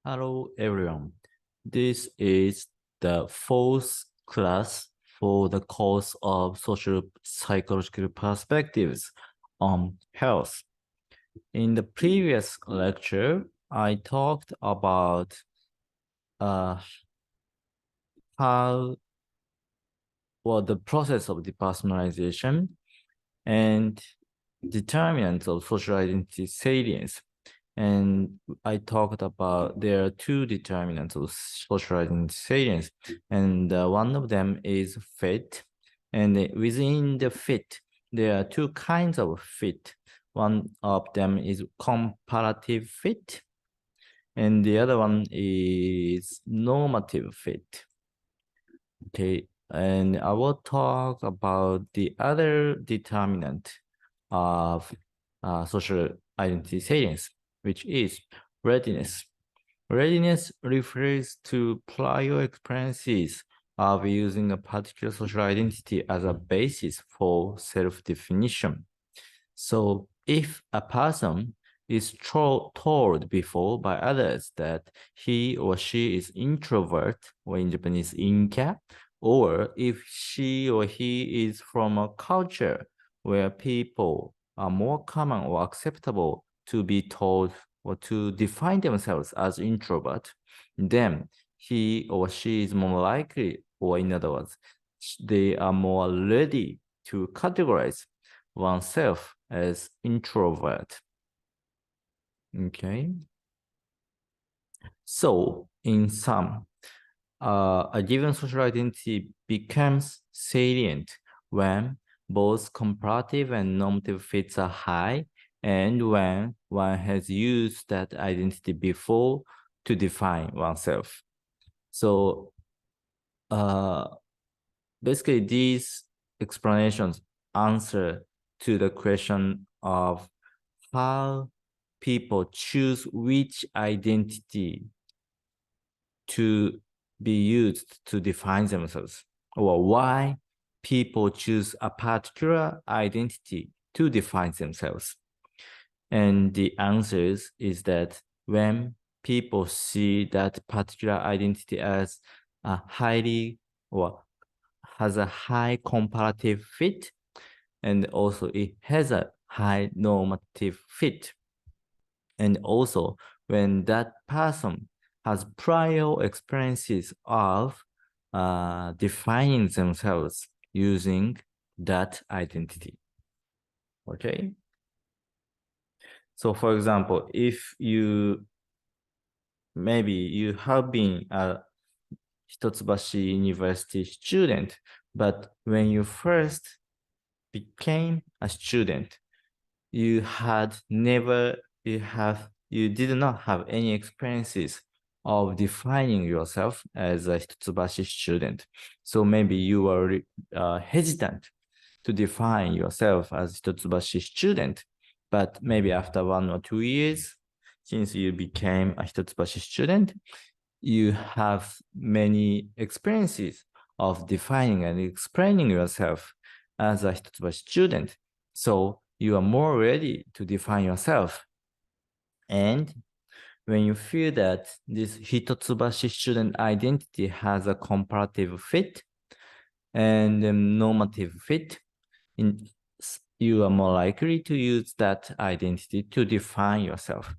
Hello, everyone. This is the fourth class for the course of social psychological perspectives on health. In the previous lecture, I talked about uh, how the process of depersonalization and determinants of social identity salience. And I talked about there are two determinants of social identity salience, and one of them is fit. And within the fit, there are two kinds of fit. One of them is comparative fit, and the other one is normative fit. Okay, and I will talk about the other determinant of social identity salience, which is readiness. Readiness refers to prior experiences of using a particular social identity as a basis for self-definition. So if a person is told before by others that he or she is introvert, or in Japanese, inka, or if she or he is from a culture where people are more common or acceptable to be told or to define themselves as introvert, then he or she is more likely, or in other words, they are more ready to categorize oneself as introvert. Okay. So in sum, a given social identity becomes salient when both comparative and normative fits are high, and when one has used that identity before to define oneself. So basically these explanations answer to the question of how people choose which identity to be used to define themselves, or why people choose a particular identity to define themselves. And the answer is that when people see that particular identity as a highly or has a high comparative fit, and also it has a high normative fit. And also when that person has prior experiences of defining themselves using that identity. Okay. So for example, if maybe you have been a Hitotsubashi University student, but when you first became a student, you did not have any experiences of defining yourself as a Hitotsubashi student. So maybe you were hesitant to define yourself as Hitotsubashi student, but maybe after 1 or 2 years, since you became a Hitotsubashi student, you have many experiences of defining and explaining yourself as a Hitotsubashi student. So you are more ready to define yourself. And when you feel that this Hitotsubashi student identity has a comparative fit and a normative fit, you are more likely to use that identity to define yourself.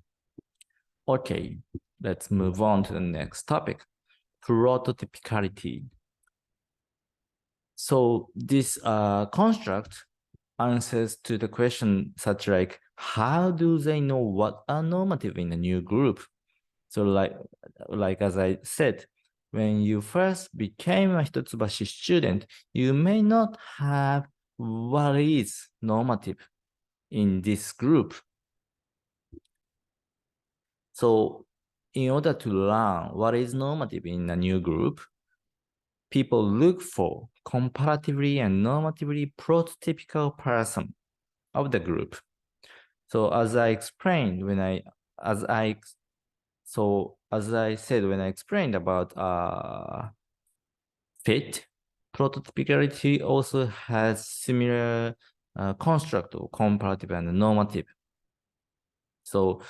Okay, let's move on to the next topic, prototypicality. So this construct answers to the question such like, how do they know what are normative in a new group? So like as I said, when you first became a Hitotsubashi student, you may not have what is normative in this group. So in order to learn what is normative in a new group, people look for comparatively and normatively prototypical person of the group. So as I explained as I said when I explained about fit, prototypicality also has similar construct of comparative and normative. So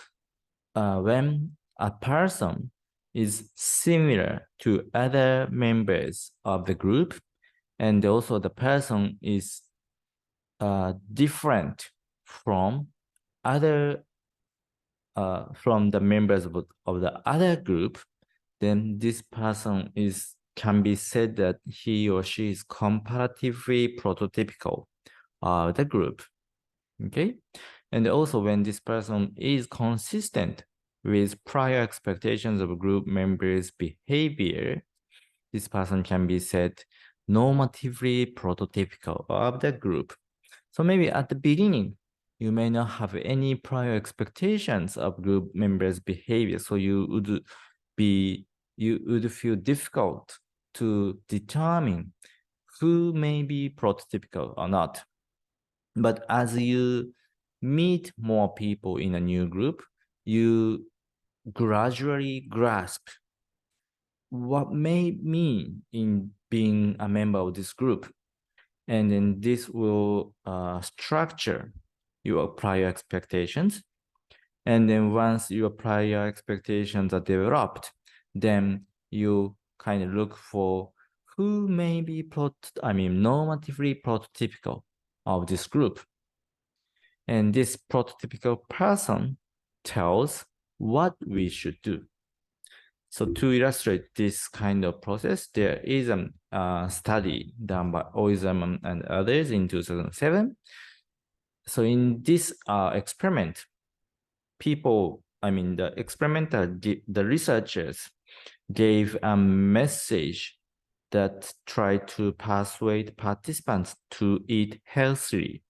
when a person is similar to other members of the group, and also the person is different from other from the members of the other group, then this person can be said that he or she is comparatively prototypical of the group. Okay, and also when this person is consistent with prior expectations of group members' behavior, this person can be said normatively prototypical of the group. So maybe at the beginning, you may not have any prior expectations of group members' behavior. So you would feel difficult to determine who may be prototypical or not. But as you meet more people in a new group, you gradually grasp what may mean in being a member of this group. And then this will structure your prior expectations. And then once your prior expectations are developed, then you kind of look for who may be normatively prototypical of this group. And this prototypical person tells what we should do. So to illustrate this kind of process, there is a study done by Oizam and others in 2007. So in this experiment, the researchers gave a message that tried to persuade participants to eat healthily,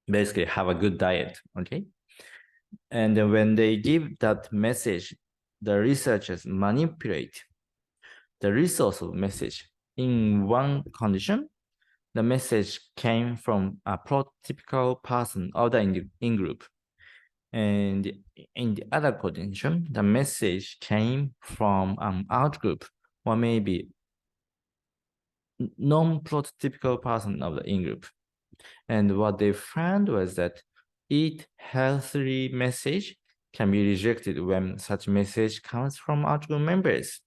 basically have a good diet, okay? And then when they give that message, the researchers manipulate the resource of message. In one condition, the message came from a prototypical person of the in-group. And in the other condition, the message came from an out-group, or maybe non-prototypical person of the in-group. And what they found was that eat healthily message can be rejected when such message comes from out-group members.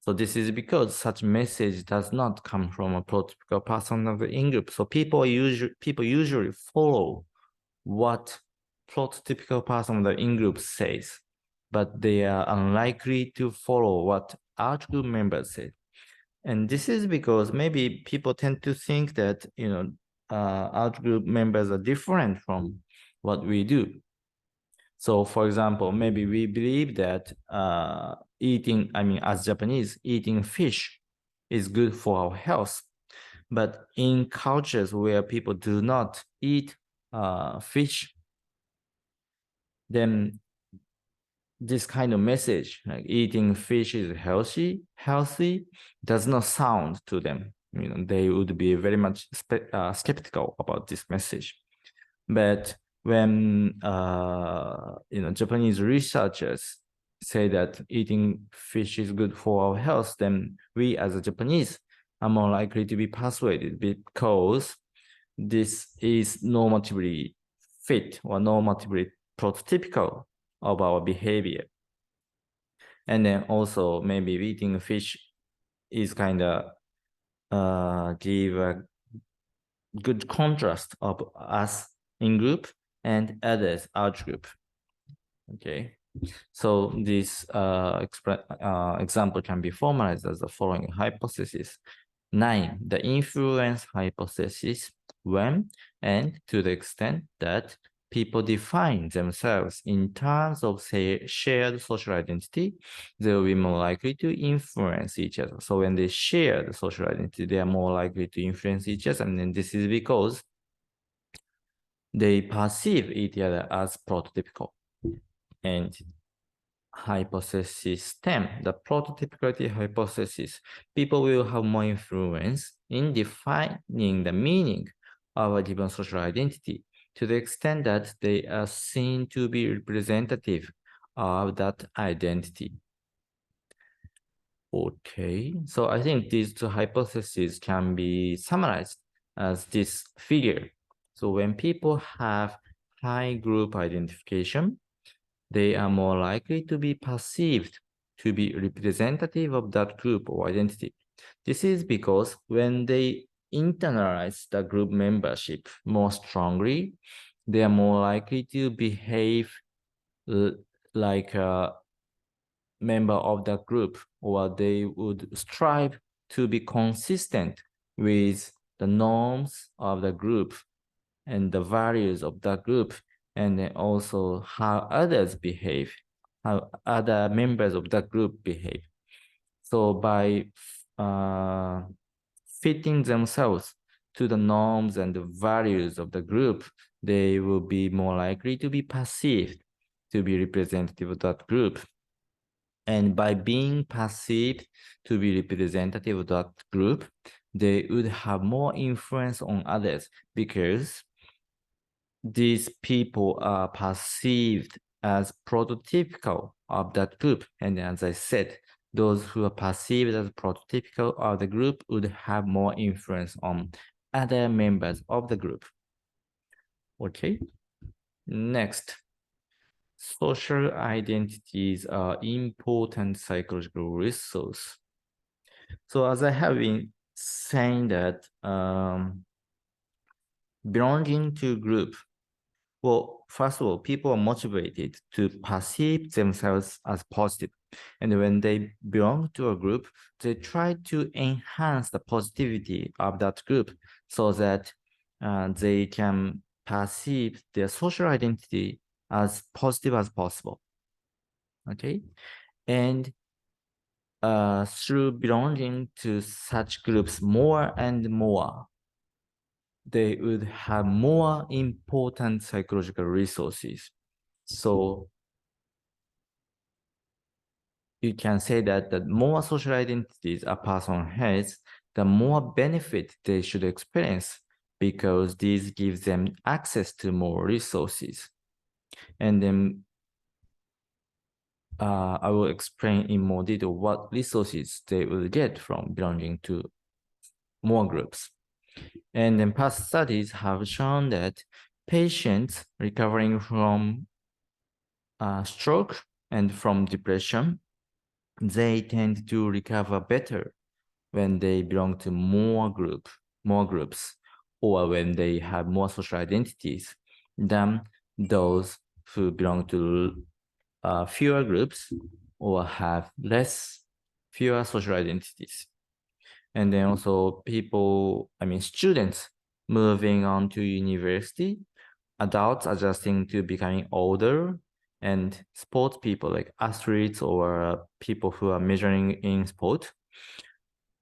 So this is because such message does not come from a prototypical person of the in-group. So people usually follow what prototypical person of the in-group says, but they are unlikely to follow what out-group members say. And this is because maybe people tend to think that, out-group members are different from what we do. So for example, maybe we believe that as Japanese, eating fish is good for our health. But in cultures where people do not eat fish, then this kind of message, like eating fish is healthy, does not sound to them. They would be very much skeptical about this message. But when Japanese researchers say that eating fish is good for our health, then we as a Japanese are more likely to be persuaded because this is normatively fit or normatively prototypical of our behavior. And then also maybe eating fish is kind of give a good contrast of us in group and others out group. Okay, so this example can be formalized as the following hypothesis. 9, the influence hypothesis, when and to the extent that people define themselves in terms of, say, shared social identity, they will be more likely to influence each other. So when they share the social identity, they are more likely to influence each other. And then this is because they perceive each other as prototypical. And hypothesis 10, the prototypicality hypothesis, people will have more influence in defining the meaning of a given social identity to the extent that they are seen to be representative of that identity. Okay, so I think these two hypotheses can be summarized as this figure. So when people have high group identification, they are more likely to be perceived to be representative of that group or identity. This is because when they internalize the group membership more strongly, they are more likely to behave like a member of the group, or they would strive to be consistent with the norms of the group and the values of the group, and then also how others behave, how other members of the group behave. So by fitting themselves to the norms and the values of the group, they will be more likely to be perceived to be representative of that group. And by being perceived to be representative of that group, they would have more influence on others because these people are perceived as prototypical of that group. And as I said, those who are perceived as prototypical of the group would have more influence on other members of the group. Okay, next. Social identities are important psychological resource. So as I have been saying that belonging to a group, well, first of all, people are motivated to perceive themselves as positive. And when they belong to a group, they try to enhance the positivity of that group so that they can perceive their social identity as positive as possible. Okay. And through belonging to such groups more and more, they would have more important psychological resources. So you can say that the more social identities a person has, the more benefit they should experience because these gives them access to more resources. And then I will explain in more detail what resources they will get from belonging to more groups. And then past studies have shown that patients recovering from stroke and from depression, they tend to recover better when they belong to more groups, or when they have more social identities than those who belong to fewer groups or have fewer social identities. And then also students moving on to university, adults adjusting to becoming older, and sports people like athletes or people who are measuring in sport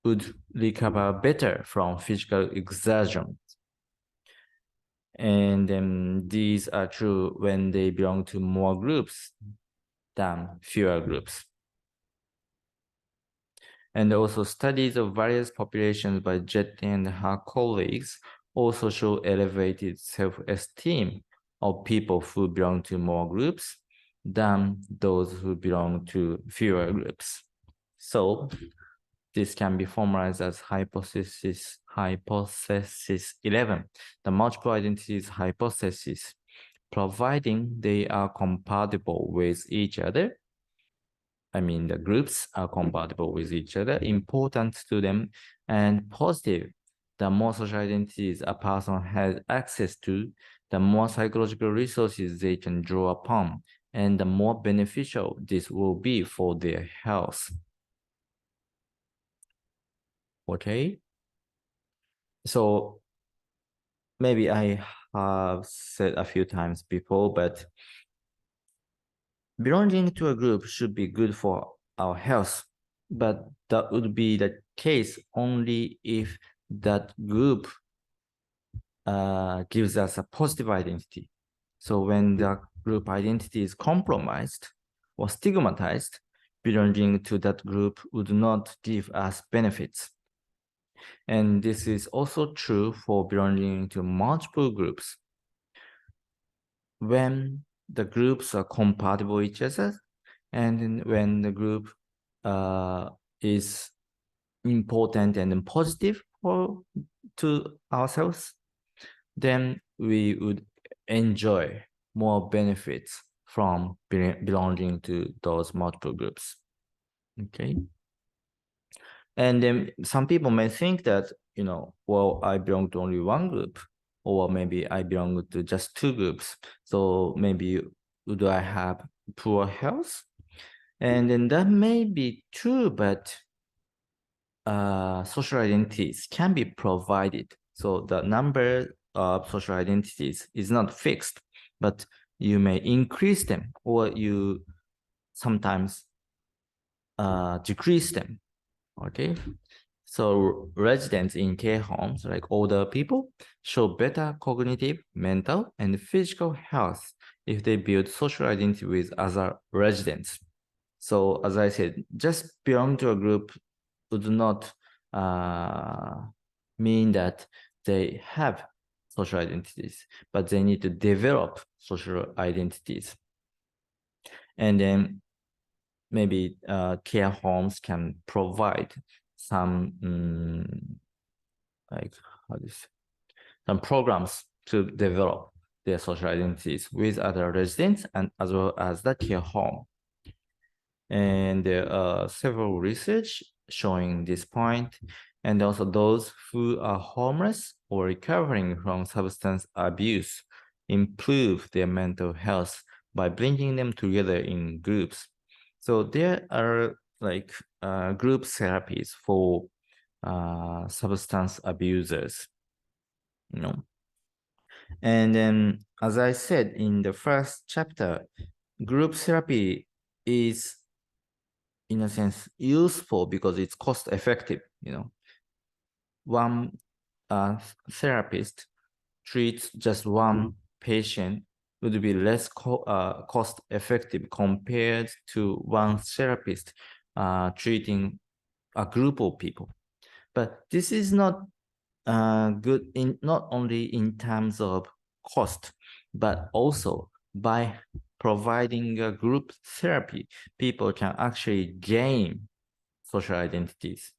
would recover better from physical exertion. And then these are true when they belong to more groups than fewer groups. And also studies of various populations by Jet and her colleagues also show elevated self-esteem of people who belong to more groups than those who belong to fewer groups. So this can be formalized as hypothesis 11, the multiple identities hypothesis, providing they are compatible with each other. The groups are compatible with each other, important to them, and positive. The more social identities a person has access to, the more psychological resources they can draw upon, and the more beneficial this will be for their health. Okay? So maybe I have said a few times before, but belonging to a group should be good for our health, but that would be the case only if that group gives us a positive identity. So when the group identity is compromised or stigmatized, belonging to that group would not give us benefits. And this is also true for belonging to multiple groups. When the groups are compatible with each other, and when the group is important and positive to ourselves, then we would enjoy more benefits from belonging to those multiple groups. Okay. And then some people may think that, well, I belong to only one group, or maybe I belong to just two groups. So maybe do I have poor health? And then that may be true, but social identities can be provided. So the number of social identities is not fixed, but you may increase them, or you sometimes decrease them. Okay. So residents in care homes, like older people, show better cognitive, mental, and physical health if they build social identity with other residents. So as I said, just belong to a group would not mean that they have social identities, but they need to develop social identities. And then maybe care homes can provide some like how do you say, some programs to develop their social identities with other residents and as well as the care home. And there are several research showing this point, and also those who are homeless or recovering from substance abuse improve their mental health by bringing them together in groups. So there are like group therapies for substance abusers, And then, as I said in the first chapter, group therapy is, in a sense, useful because it's cost effective. One therapist treats just one patient would be less cost effective compared to one therapist treating a group of people. But this is not good in not only in terms of cost, but also by providing a group therapy, people can actually gain social identities.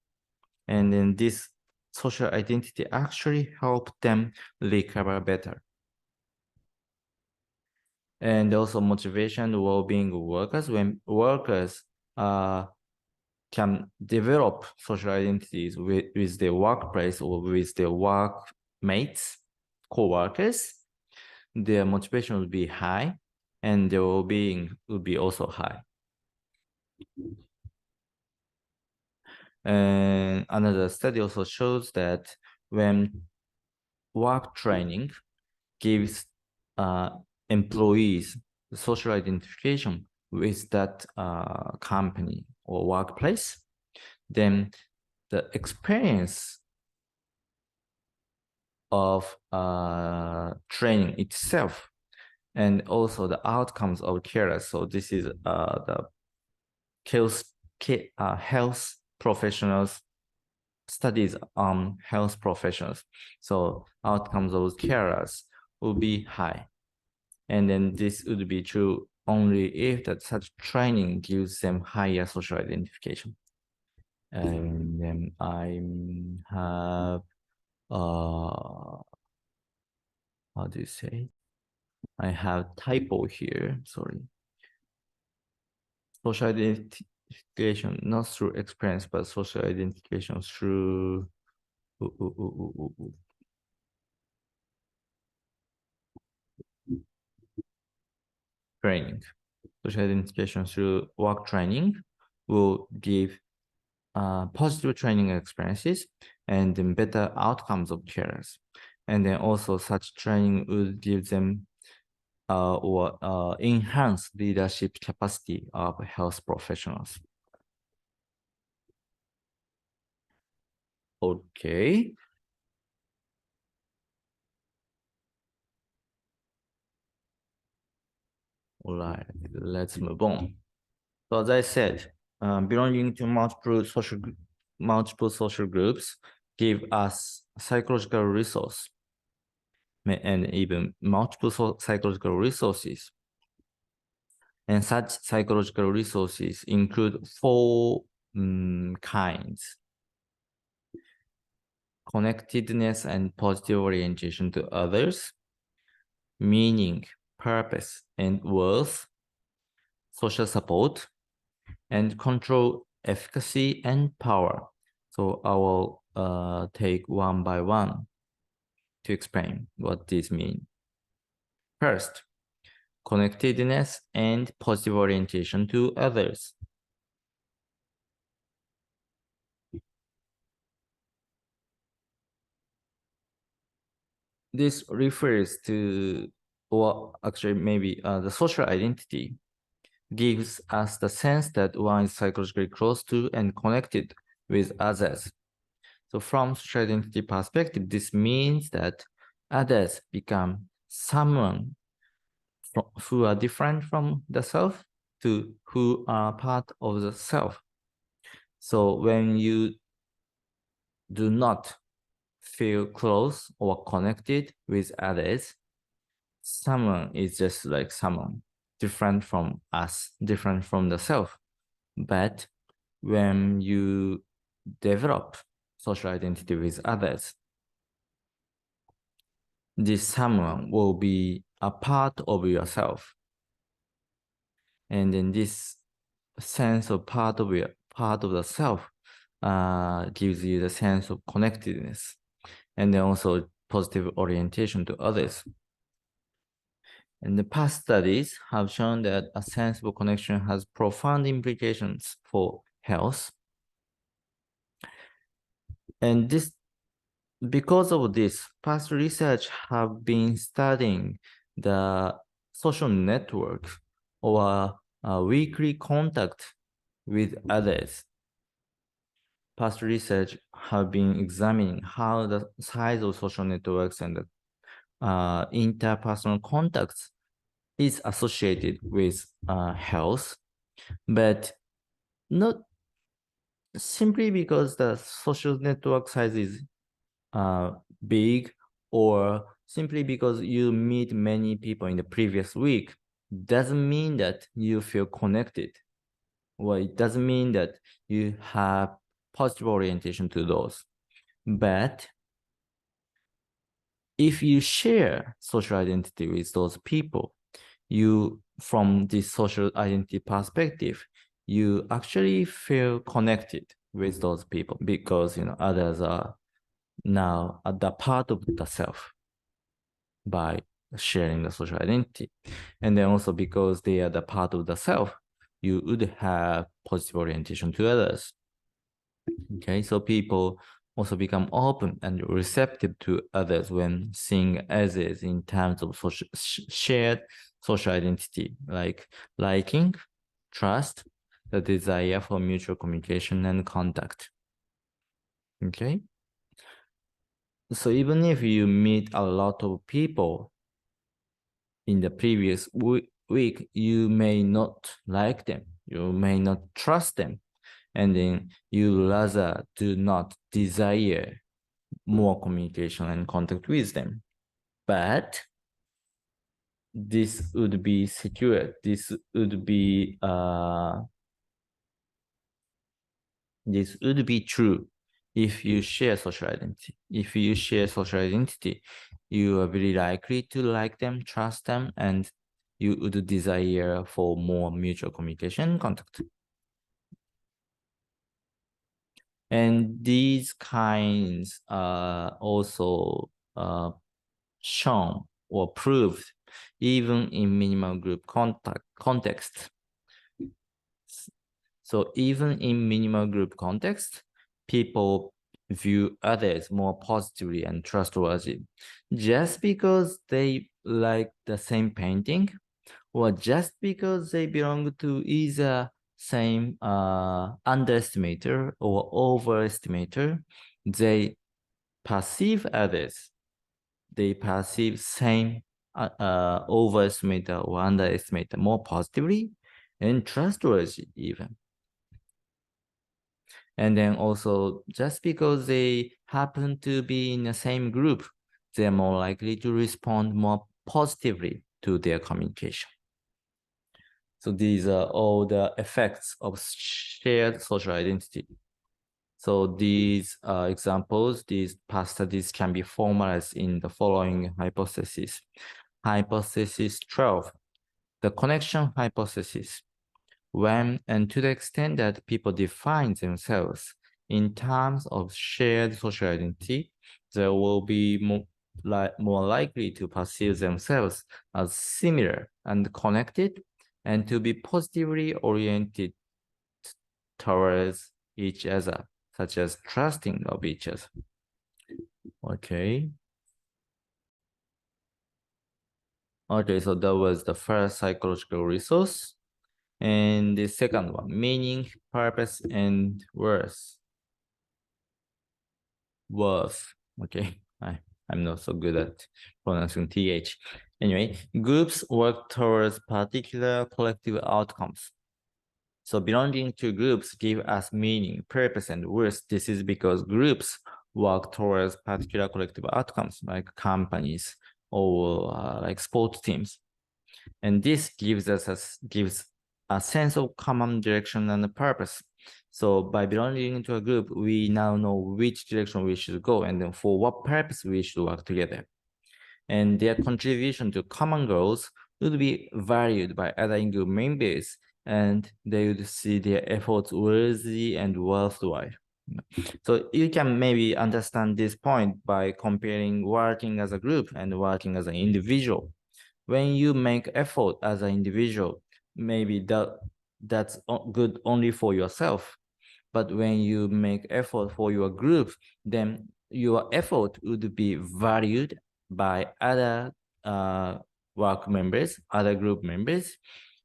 And then this social identity actually help them recover better. And also motivation, well-being of workers. When workers can develop social identities with their workplace or with their workmates, co-workers, their motivation would be high and their well-being would be also high. And another study also shows that when work training gives employees social identification with that company or workplace, then the experience of training itself and also the outcomes of carers. So this is the health professionals studies on health professionals. So outcomes of carers will be high. And then this would be true only if that such training gives them higher social identification. And then I have how do you say? I have typo here, sorry. Social identification, not through experience, but social identification through training. Social identification through work training will give positive training experiences and then better outcomes of carers. And then also such training would give them or enhance leadership capacity of health professionals. Okay. All right, let's move on. So as I said, belonging to multiple social groups give us psychological resource and even multiple psychological resources. And such psychological resources include four kinds: connectedness and positive orientation to others, meaning, purpose, and worth, social support, and control efficacy and power. So I will take one by one to explain what these mean. First, connectedness and positive orientation to others. This refers to, or actually maybe the social identity gives us the sense that one is psychologically close to and connected with others. So from social identity perspective, this means that others become someone who are different from the self to who are part of the self. So when you do not feel close or connected with others, someone is just like someone different from us, different from the self. But when you develop social identity with others, this someone will be a part of yourself. And then this sense of part of the self gives you the sense of connectedness and then also positive orientation to others. And the past studies have shown that a sense of connection has profound implications for health. And this, because of this, past research have been studying the social network or weekly contact with others. Past research have been examining how the size of social networks and the interpersonal contacts is associated with health, but not simply because the social network size is big or simply because you meet many people in the previous week doesn't mean that you feel connected. Well, it doesn't mean that you have positive orientation to those. But if you share social identity with those people, you, from this social identity perspective, you actually feel connected with those people because others are now at the part of the self by sharing the social identity. And then also because they are the part of the self, you would have positive orientation to others. Okay, so people also become open and receptive to others when seeing others in terms of shared social identity, like liking, trust, the desire for mutual communication and contact. Okay, so even if you meet a lot of people in the previous week, you may not like them, you may not trust them, and then you rather do not desire more communication and contact with them. But this would be secure. This would be true if you share social identity. If you share social identity, you are very likely to like them, trust them, and you would desire for more mutual communication and contact. And these kinds are also shown or proved even in minimal group context. So even in minimal group context, people view others more positively and trustworthy. Just because they like the same painting, or just because they belong to either same underestimator or overestimator, they perceive others. They perceive same overestimator or underestimator more positively and trustworthy even. And then also, just because they happen to be in the same group, they're more likely to respond more positively to their communication. So these are all the effects of shared social identity. So these examples, these past studies can be formalized in the following hypothesis. Hypothesis 12, the connection hypothesis. when and to the extent that people define themselves in terms of shared social identity, they will be more likely to perceive themselves as similar and connected, and to be positively oriented towards each other, such as trusting of each other. Okay. Okay, so that was the first psychological resource. And the second one, meaning, purpose, and worth. Worth. Okay. I'm not so good at pronouncing TH. Anyway, groups work towards particular collective outcomes. So belonging to groups give us meaning, purpose, and worth. This is because groups work towards particular collective outcomes, like companies or like sports teams. And this gives a sense of common direction and purpose. So by belonging to a group, we now know which direction we should go and then for what purpose we should work together. And their contribution to common goals would be valued by other in-group members, and they would see their efforts worthy and worthwhile. So you can maybe understand this point by comparing working as a group and working as an individual. When you make effort as an individual, maybe that's good only for yourself. But when you make effort for your group, then your effort would be valued by other work members, other group members.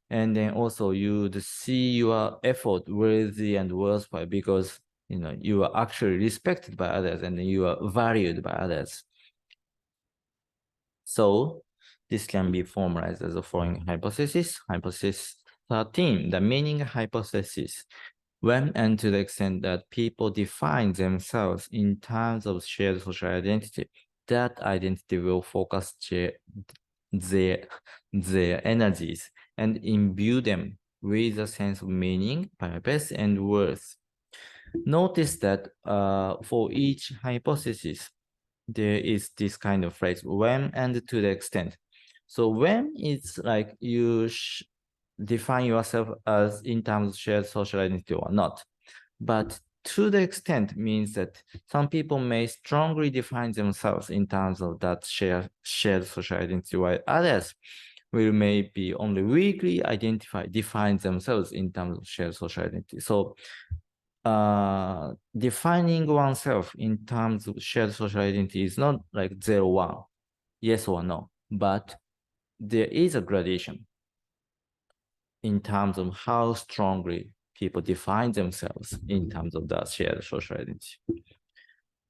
And then also you would see your effort worthy and worthwhile because you are actually respected by others and you are valued by others. So this can be formalized as a following hypothesis. Hypothesis 13, the meaning hypothesis. When and to the extent that people define themselves in terms of shared social identity, that identity will focus their energies and imbue them with a sense of meaning, purpose, and worth. Notice that for each hypothesis, there is this kind of phrase, when and to the extent. So when it's like you define yourself as in terms of shared social identity or not. But to the extent means that some people may strongly define themselves in terms of that shared social identity, while others will maybe only weakly define themselves in terms of shared social identity. So defining oneself in terms of shared social identity is not like 0-1, yes or no, but there is a gradation in terms of how strongly people define themselves in terms of that shared social identity.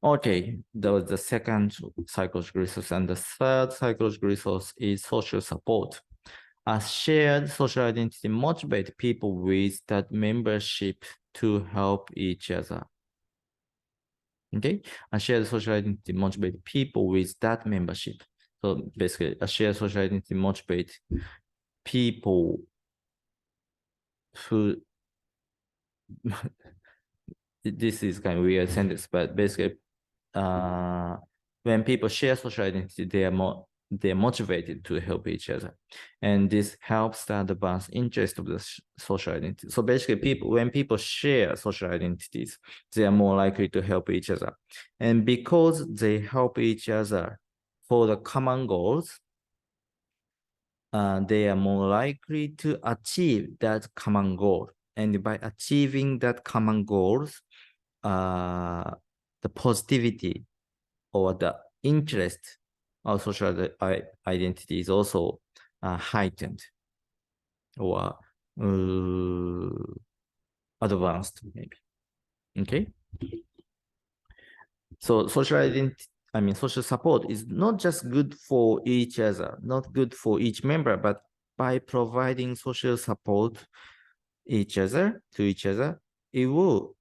Okay, that was the second psychological resource, and the third psychological resource is social support. A shared social identity motivates people with that membership to help each other. Okay, a shared social identity motivates people with that membership. So basically, a shared social identity motivates people who this is kind of weird sentence, but basically, when people share social identity, they're motivated to help each other, and this helps the advanced interest of the social identity. So basically, when people share social identities, they are more likely to help each other, and because they help each other for the common goals, they are more likely to achieve that common goal. And by achieving that common goals, the positivity or the interest of social identity is also heightened or advanced, maybe. Okay. So social support is not just good for each other, not good for each member, but by providing social support to each other, it will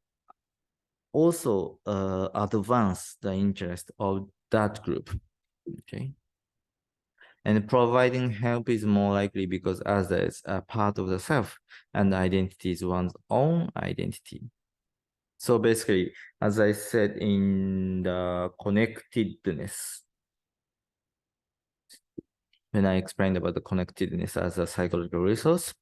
also advance the interest of that group. Okay. And providing help is more likely because others are part of the self and identity is one's own identity. So basically, as I said in the connectedness, when I explained about the connectedness as a psychological resource,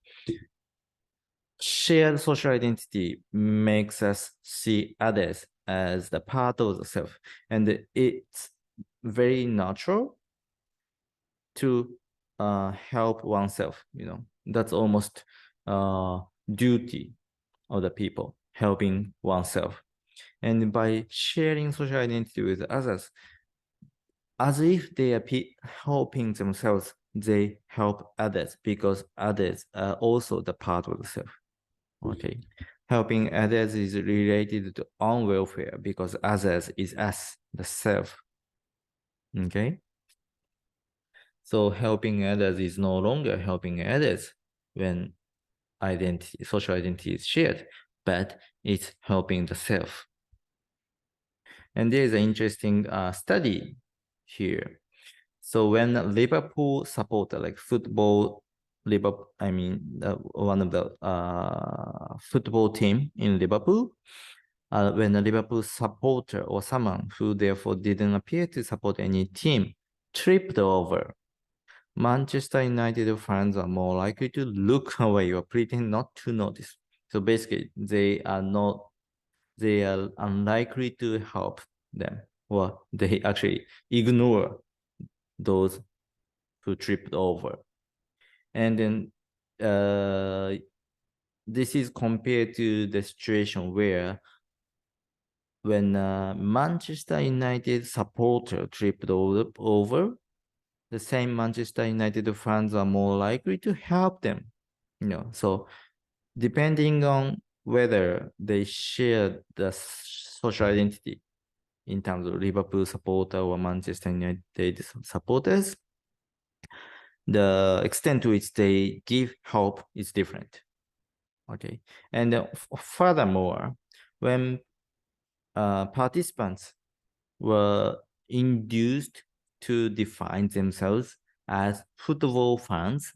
shared social identity makes us see others as the part of the self, and it's very natural to help oneself. That's almost duty of the people, helping oneself. And by sharing social identity with others, as if they are helping themselves, they help others because others are also the part of the self. Okay. Helping others is related to own welfare because others is us, the self. Okay. So helping others is no longer helping others when social identity is shared, but it's helping the self. And there is an interesting study here. So when Liverpool supporter, like football, Liverpool, one of the football team in Liverpool, when a Liverpool supporter or someone who therefore didn't appear to support any team tripped over, Manchester United fans are more likely to look away or pretend not to notice. So basically, they are unlikely to help them, or they actually ignore those who tripped over. And then this is compared to the situation where when Manchester United supporter tripped over, the same Manchester United fans are more likely to help them. So depending on whether they share the social identity in terms of Liverpool supporter or Manchester United supporters, the extent to which they give help is different. Okay, and furthermore, when participants were induced to define themselves as football fans,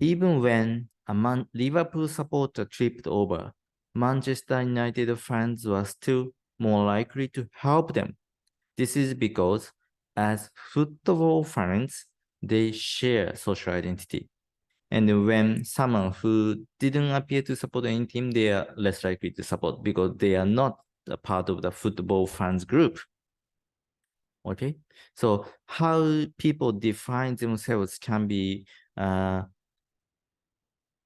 even when a Liverpool supporter tripped over, Manchester United fans were still more likely to help them. This is because as football fans, they share social identity. And when someone who didn't appear to support any team, they are less likely to support because they are not a part of the football fans group. Okay, so how people define themselves can be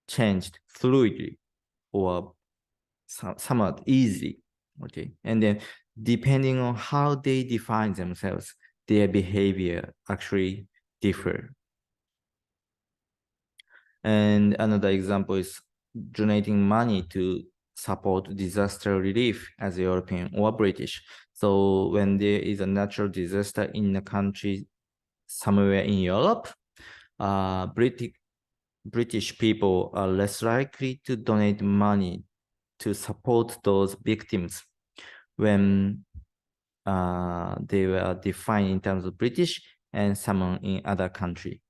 changed fluidly or somewhat easy. Okay, and then depending on how they define themselves, their behavior actually differ. And another example is donating money to support disaster relief as European or British. So when there is a natural disaster in a country somewhere in Europe, British people are less likely to donate money to support those victims when they were defined in terms of British and someone in other country.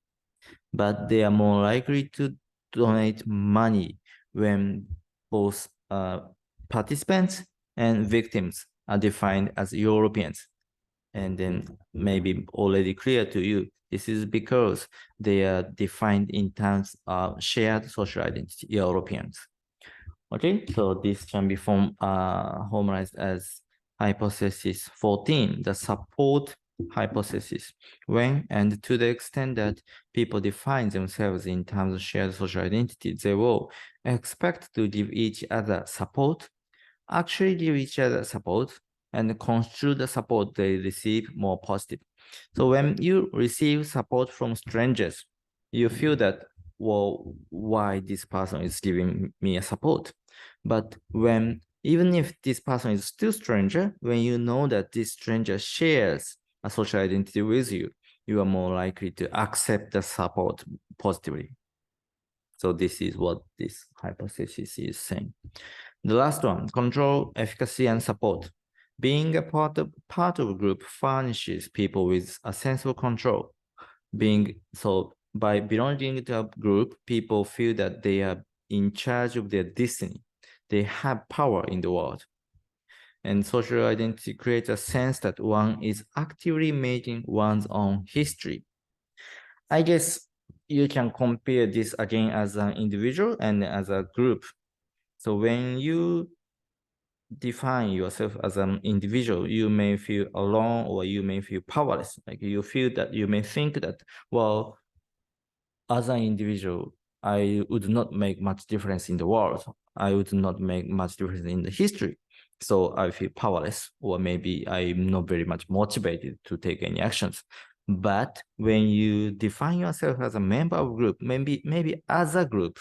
But they are more likely to donate money when both participants and victims are defined as Europeans. And then maybe already clear to you, this is because they are defined in terms of shared social identity, Europeans. Okay, so this can be formalized as hypothesis 14, the support hypothesis. When and to the extent that people define themselves in terms of shared social identity, they will expect to give each other support, actually give each other support, and construe the support they receive more positive. So when you receive support from strangers, you feel that, well, why this person is giving me a support? But even if this person is still stranger, when you know that this stranger shares a social identity with you, you are more likely to accept the support positively. So this is what this hypothesis is saying. The last one, control, efficacy, and support. Being a part of a group furnishes people with a sense of control. By belonging to a group, people feel that they are in charge of their destiny. They have power in the world. And social identity creates a sense that one is actively making one's own history. I guess you can compare this again as an individual and as a group. So when you define yourself as an individual, you may feel alone or you may feel powerless. Like you may think that, well, as an individual, I would not make much difference in the world. I would not make much difference in the history. So I feel powerless, or maybe I'm not very much motivated to take any actions. But when you define yourself as a member of a group, maybe as a group,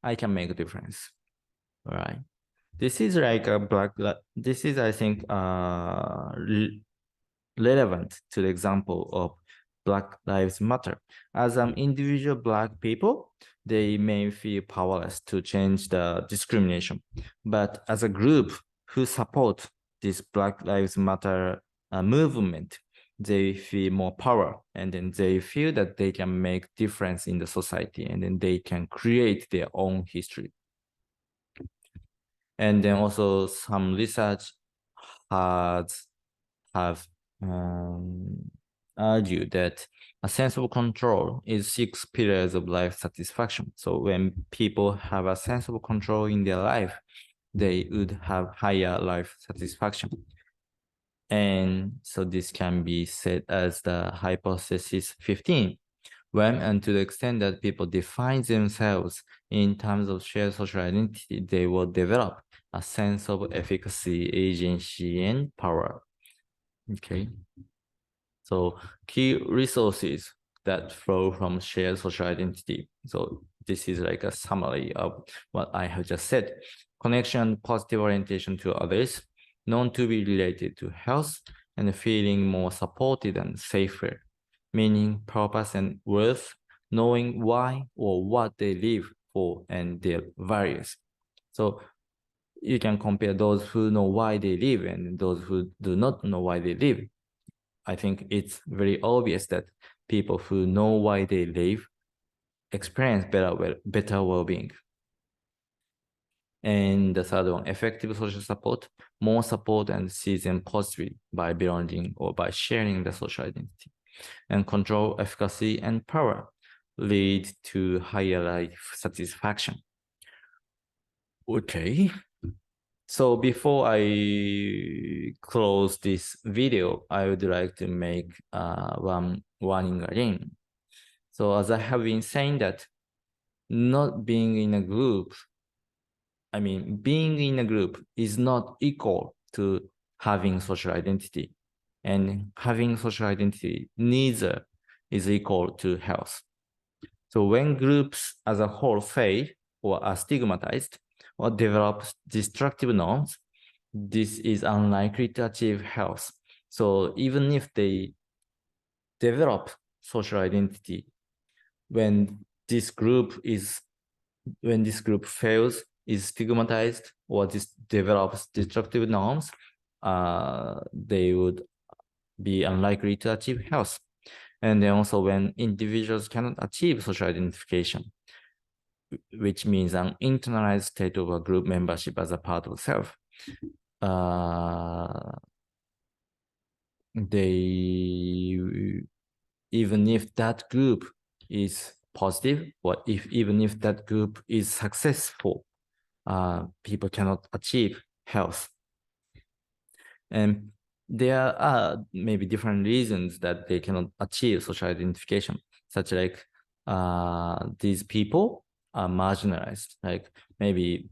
I can make a difference. All right. This is like this is, I think, relevant to the example of Black Lives Matter. As an individual Black people, they may feel powerless to change the discrimination. But as a group who support this Black Lives Matter movement, they feel more power, and then they feel that they can make difference in the society, and then they can create their own history. And then also some research have argued that a sense of control is 6 pillars of life satisfaction. So when people have a sense of control in their life, they would have higher life satisfaction. And so this can be said as the hypothesis 15. When and to the extent that people define themselves in terms of shared social identity, they will develop a sense of efficacy, agency, and power. Okay. So key resources that flow from shared social identity. So this is like a summary of what I have just said. Connection, positive orientation to others, known to be related to health, and feeling more supported and safer, meaning, purpose, and worth, knowing why or what they live for and their values. So you can compare those who know why they live and those who do not know why they live. I think it's very obvious that people who know why they live experience better well-being. And the third one, effective social support, more support and see them positively by belonging or by sharing the social identity. And control, efficacy, and power lead to higher life satisfaction. Okay. So before I close this video, I would like to make one warning again. So as I have been saying that not being in a group, being in a group is not equal to having social identity. And having social identity neither is equal to health. So when groups as a whole fail or are stigmatized or develop destructive norms, this is unlikely to achieve health. So even if they develop social identity, when this group fails, is stigmatized, or this develops destructive norms, they would be unlikely to achieve health. And then also when individuals cannot achieve social identification, which means an internalized state of a group membership as a part of self, they, even if that group is positive, or even if that group is successful, people cannot achieve health. And there are maybe different reasons that they cannot achieve social identification, such like these people are marginalized. Like maybe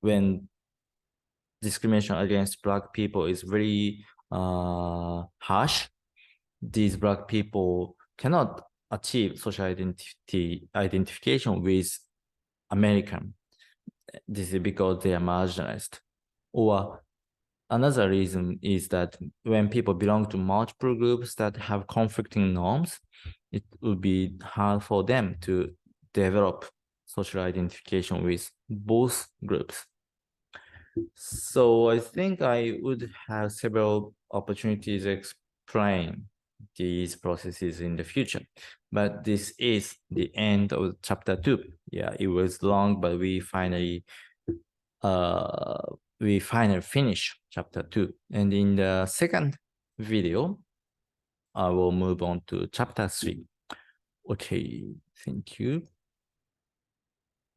when discrimination against Black people is very harsh, these Black people cannot achieve social identification with American. This is because they are marginalized. Or another reason is that when people belong to multiple groups that have conflicting norms, it would be hard for them to develop social identification with both groups. So I think I would have several opportunities to explain these processes in the future. But this is the end of chapter 2. Yeah, it was long, but we finally finish chapter 2. And in the second video, I will move on to chapter 3. Okay, Thank you.